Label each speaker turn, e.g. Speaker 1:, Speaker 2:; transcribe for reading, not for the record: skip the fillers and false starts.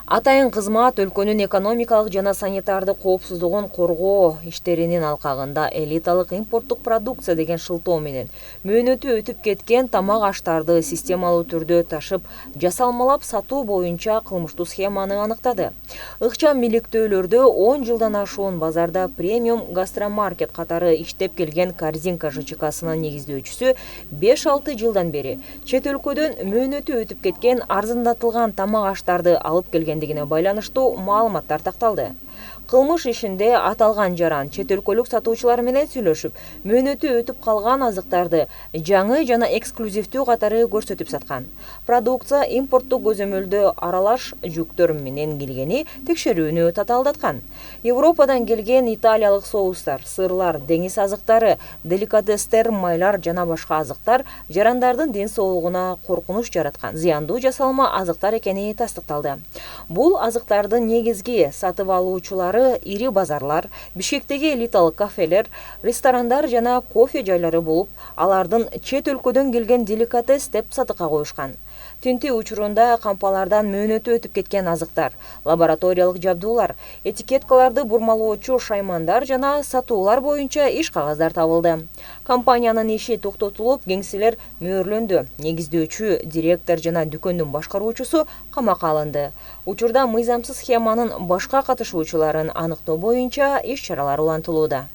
Speaker 1: Атайын кызмат өлкөнүн экономикалык жана санитардык коопсуздугун коргоо иштеринин алкагында элиталык импорттук продукция деген шылтоо менен мөөнөтү өтүп кеткен тамак аштарды системалуу түрдө ташып жасалмалап сатуу боюнча кылмыштуу схеманы аныктады. Ыкчам иликтөөлөрдө 10 жылдан ашуун базарда премиум гастромаркет катары иштеп келген корзинка ЖЧКсынын негиздөөчүсү 5-6 жылдан бери чет өлкөдөн мөөнөтү өтүп кеткен арзандатылган тамак аштарды алып келгендигине байланыштуу маалыматтар такталды. Кылмыш ишинде аталган жаран чет өлкөлүк сатуучулар менен сүйлөшүп, мөөнөтү өтүп калган азыктарды жаңы жана эксклюзивдүү катары көрсөтүп саткан. Продукция импорттук көзөмөлдө аралаш жүктөр менен келгени текшерүүнү татаалдаткан. Европадан келген италиялык соустар, сырлар, деңиз азыктары, деликатестер, майлар жана башка азыктар жарандардын ден соолугуна коркунуч жараткан зыяндуу жасалма азыктар экени тастыкталды. Бул азыктардын негизги сатып алуучулары ири базарлар, Бишкектеги элиталык кафелер, ресторандар жана кофе жайлары болуп, алардын чет өлкөдөн келген деликатес деп сатыкка коюшкан. Тинтүү учурунда кампалардан мөөнөтү өтүп кеткен азыктар, лабораториялык жабдуулар, этикеткаларды бурмалоочу шаймандар жана сатуулар боюнча иш кагаздар табылды. Компаниянын иши токтотулуп, кеңселер мөөрлөндү. Негиздөөчү, директор жана дүкөндүн башкаруучусу камакка алынды. Учурда мыйзамсыз схеманын башка катышуучуларын аныктоо боюнча иш чаралар улантылууда.